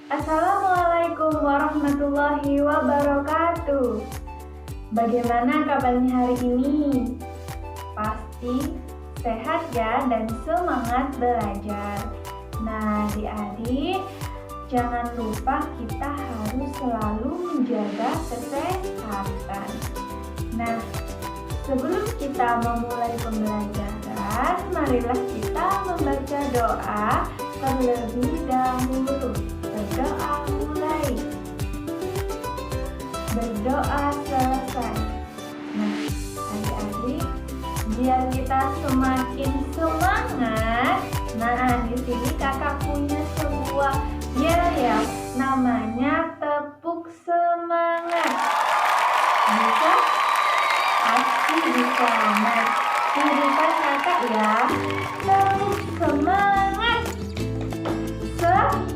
Assalamualaikum warahmatullahi wabarakatuh. Bagaimana kabarnya hari ini? Pasti sehat ya dan semangat belajar. Nah, adik-adik, jangan lupa kita harus selalu menjaga kesehatan. Nah, sebelum kita memulai pembelajaran, marilah kita membaca doa terlebih dahulu. Berdoa mulai, berdoa selesai. Nah, adik-adik, biar kita semakin semangat. Nah, di sini kakak punya sebuah yel-yel, namanya tepuk semangat. Bisa? Pasti bisa. Nah, kehidupan kakak ya. Tepuk semangat. Semangat.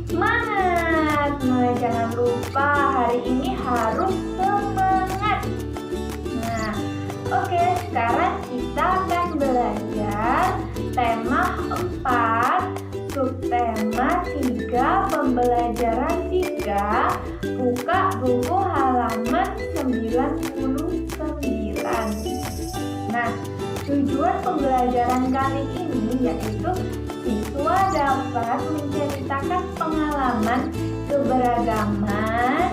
Semangat. Nah, jangan lupa hari ini harus semangat. Nah, oke, sekarang kita akan belajar tema 4, subtema 3, pembelajaran 3, buka buku halaman 99. Nah, tujuan pembelajaran kali ini yaitu siswa dapat menceritakan pengalaman keberagaman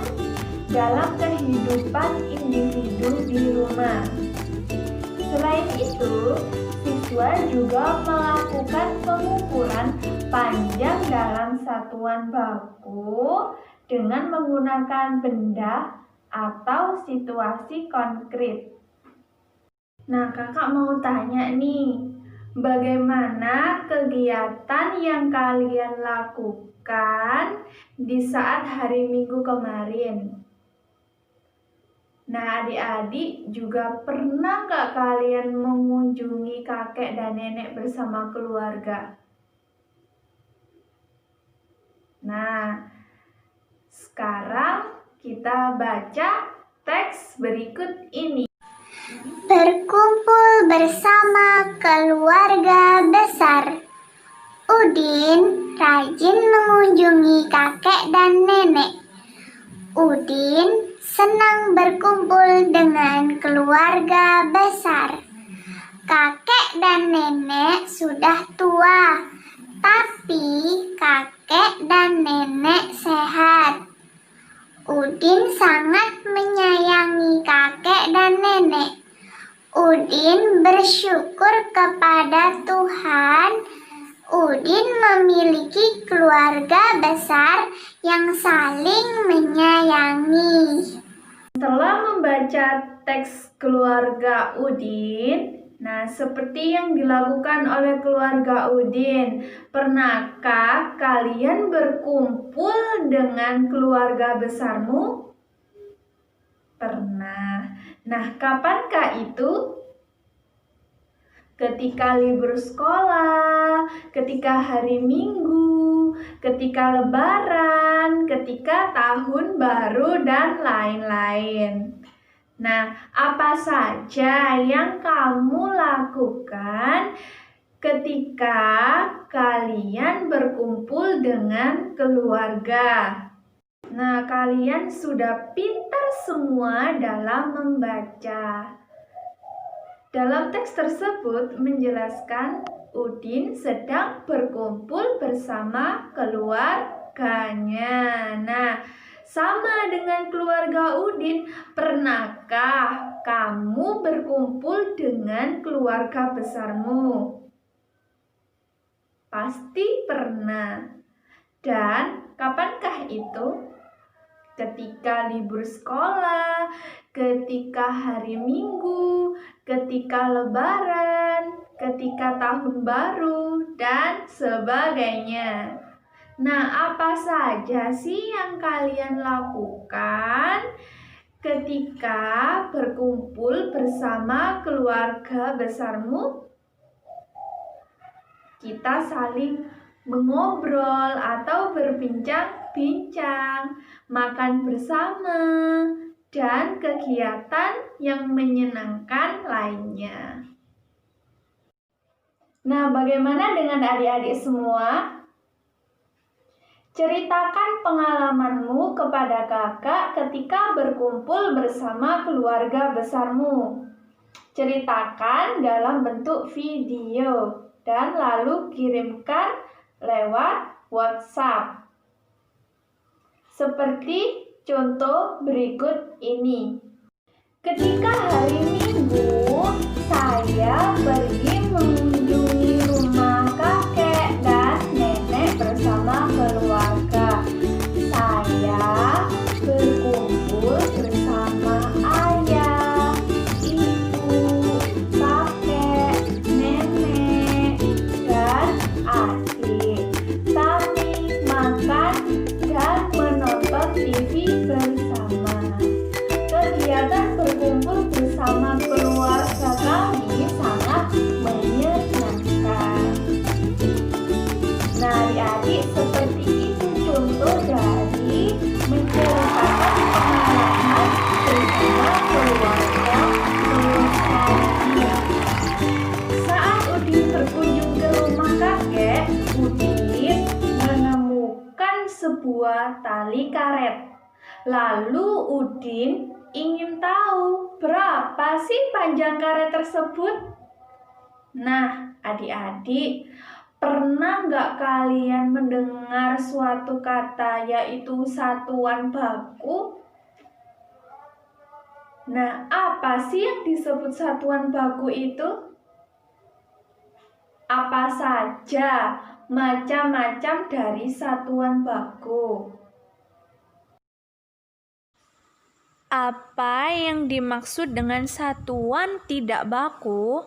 dalam kehidupan individu di rumah. Selain itu, siswa juga melakukan pengukuran panjang dalam satuan baku dengan menggunakan benda atau situasi konkret. Nah, kakak mau tanya nih, bagaimana kegiatan yang kalian lakukan di saat hari Minggu kemarin? Nah, adik-adik juga pernah nggak kalian mengunjungi kakek dan nenek bersama keluarga? Nah, sekarang kita baca teks berikut ini. Berkumpul bersama keluarga besar. Udin rajin mengunjungi kakek dan nenek. Udin senang berkumpul dengan keluarga besar. Kakek dan nenek sudah tua, tapi kakek dan nenek sehat. Udin sangat menyayangi kakek dan nenek. Udin bersyukur kepada Tuhan. Udin memiliki keluarga besar yang saling menyayangi. Setelah membaca teks keluarga Udin, nah seperti yang dilakukan oleh keluarga Udin, pernahkah kalian berkumpul dengan keluarga besarmu? Pernah. Nah, kapankah itu? Ketika libur sekolah, ketika hari Minggu, ketika Lebaran, ketika Tahun Baru, dan lain-lain. Nah, apa saja yang kamu lakukan ketika kalian berkumpul dengan keluarga? Nah, kalian sudah pintar semua dalam membaca. Dalam teks tersebut menjelaskan Udin sedang berkumpul bersama keluarganya. Nah, sama dengan keluarga Udin, pernahkah kamu berkumpul dengan keluarga besarmu? Pasti pernah. Dan kapankah itu? Ketika libur sekolah, ketika hari Minggu, ketika Lebaran, ketika Tahun Baru, dan sebagainya. Nah, apa saja sih yang kalian lakukan ketika berkumpul bersama keluarga besarmu? Kita saling mengobrol atau berbincang-bincang, makan bersama, dan kegiatan yang menyenangkan lainnya. Nah, bagaimana dengan adik-adik semua? Ceritakan pengalamanmu kepada kakak ketika berkumpul bersama keluarga besarmu. Ceritakan dalam bentuk video dan lalu kirimkan lewat WhatsApp. Seperti contoh berikut ini. Ketika hari Minggu, saya pergi mengunjungi rumah kakek dan nenek bersama keluarga. Saya berkumpul bersama ayah, ibu, kakek, nenek, dan adik. Kami makan dan menonton TV bersama. Kegiatan berkumpul bersama keluarga kami sangat menyenangkan. Nah, adik-adik, seperti itu contoh dari menceritakan pengalaman bersama keluarga kami. Saat Udin berkunjung ke rumah kakek, Udin menemukan sebuah tali karet. Lalu Udin ingin tahu berapa sih panjang karet tersebut. Nah, adik-adik, pernah nggak kalian mendengar suatu kata yaitu satuan baku? Nah, apa sih yang disebut satuan baku itu? Apa saja macam-macam dari satuan baku? Apa yang dimaksud dengan satuan tidak baku?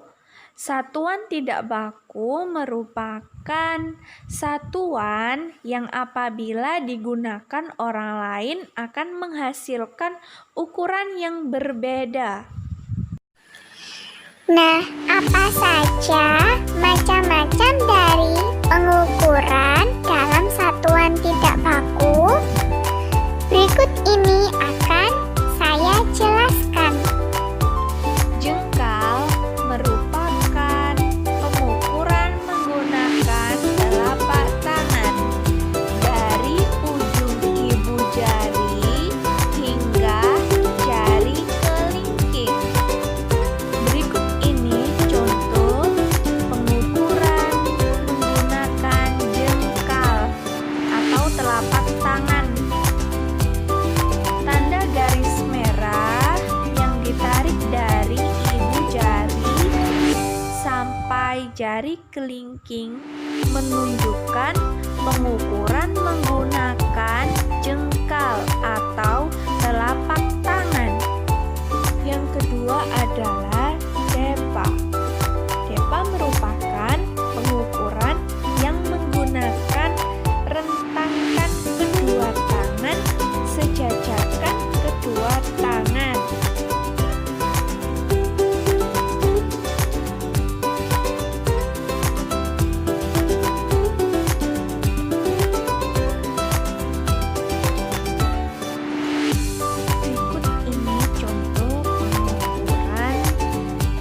Satuan tidak baku merupakan satuan yang apabila digunakan orang lain akan menghasilkan ukuran yang berbeda. Nah, apa saja macam-macam dari pengukuran dalam satuan tidak baku? Berikut ini akan saya jelaskan. Jengkal merupakan pengukuran menggunakan telapak tangan dari ujung ibu jari hingga jari kelingking. Berikut ini contoh pengukuran menggunakan jengkal atau telapak tangan. Tanda garis merah yang ditarik dari ibu jari sampai jari kelingking menunjukkan pengukuran menggunakan jengkal atau telapak tangan. Yang kedua adalah depa. Depa merupakan pengukuran yang menggunakan rentangkan kedua tangan sejajarkan kedua tangan. Berikut ini contoh pengukuran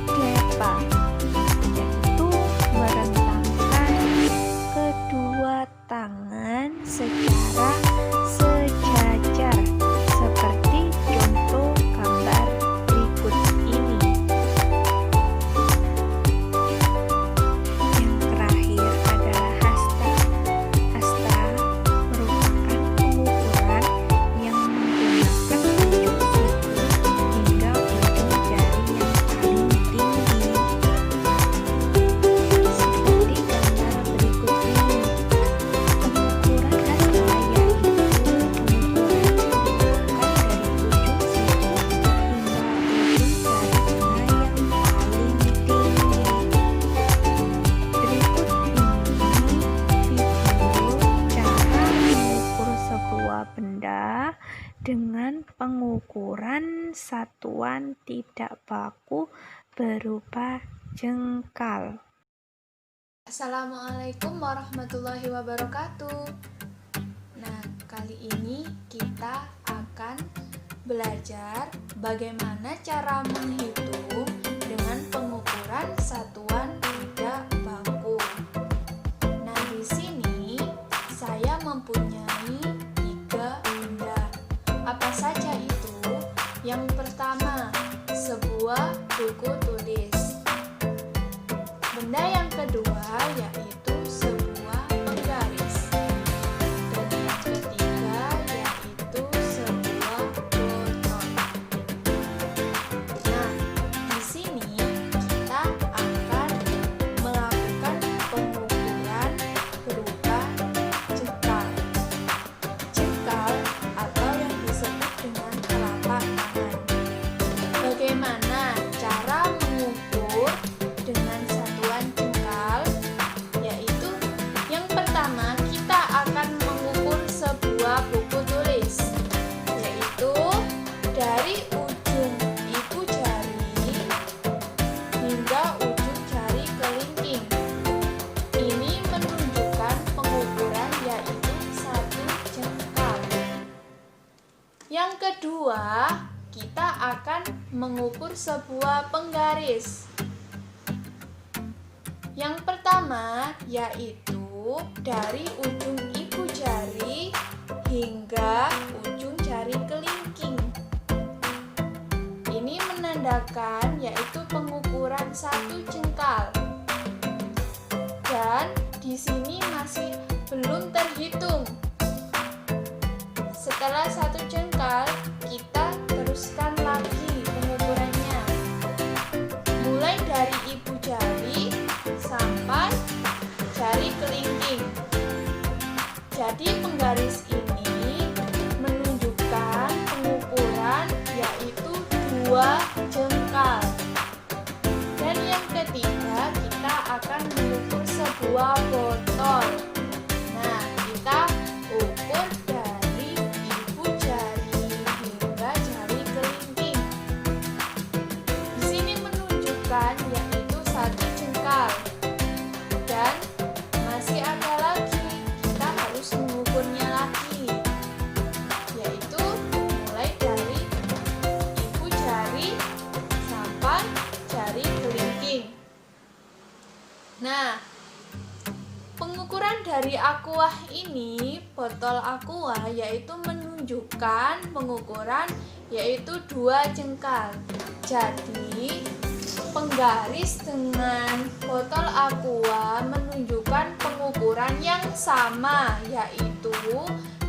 depa, yaitu merentangkan kedua tangan secara sejajar seperti contoh gambar berikut ini. Yang terakhir adalah hasta. Hasta merupakan pengukuran yang menggunakan ujung siku hingga ujung jari yang paling tinggi. Seperti gambar berikut ini. Pengukuran hasta yaitu pengukuran yang dilakukan dari ujung siku hingga ujung jari tengah yang paling tinggi. Berikut ini video cara mengukur sebuah benda dengan pengukuran satuan tidak baku berupa jengkal. Assalamualaikum warahmatullahi wabarakatuh. Nah, kali ini kita akan belajar bagaimana cara menghitung dengan pengukuran satuan tidak baku. kedua yaitu sebuah penggaris. Dan yang ketiga yaitu sebuah botol. Nah, di sini kita akan melakukan pengukuran berupa jengkal. Jengkal atau yang disebut dengan telapak tangan. Bagaimana cara mengukur dengan satuan jengkal? Yaitu yang pertama kita akan mengukur sebuah buku tulis, yaitu dari ujung ibu jari hingga ujung jari kelingking. Ini menunjukkan pengukuran yaitu 1 jengkal. Yang kedua, kita akan mengukur sebuah penggaris. Yang pertama yaitu dari ujung ibu jari hingga ujung jari kelingking. Ini menandakan yaitu pengukuran 1 jengkal. Dan di sini masih belum terhitung. Setelah 1 jengkal, kita teruskan lagi pengukurannya. Mulai dari ibu jari sampai jari kelingking. Jadi penggaris ini menunjukkan pengukuran yaitu 2 jengkal. Dan yang ketiga, kita akan mengukur sebuah botol. Nah, kita ukur dari ibu jari hingga jari kelingking. Di sini menunjukkan yaitu 1 jengkal. Dan masih ada lagi, kita harus mengukurnya lagi, yaitu mulai dari ibu jari sampai jari kelingking. Nah, pengukuran dari aqua ini, botol aqua, yaitu menunjukkan pengukuran yaitu 2 jengkal. Jadi, penggaris dengan botol aqua menunjukkan pengukuran yang sama yaitu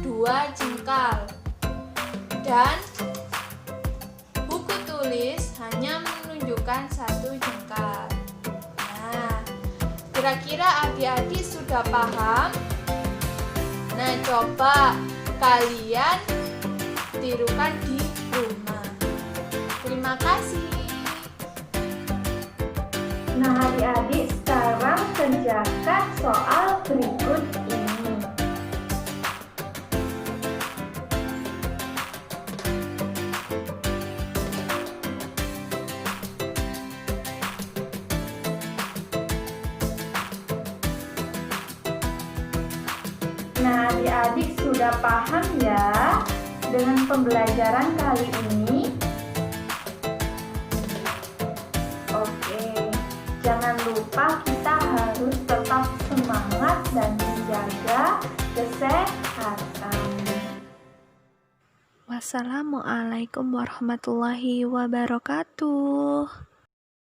2 jengkal. Dan buku tulis hanya menunjukkan 1 jengkal. Nah, kira-kira adik-adik sudah paham? Nah, coba kalian tirukan di rumah. Terima kasih. Nah, adik-adik sekarang kerjakan soal berikut ini. Nah, adik-adik sudah paham ya dengan pembelajaran kali ini? Oke, jangan lupa kita harus tetap semangat dan menjaga kesehatan. Wassalamualaikum warahmatullahi wabarakatuh.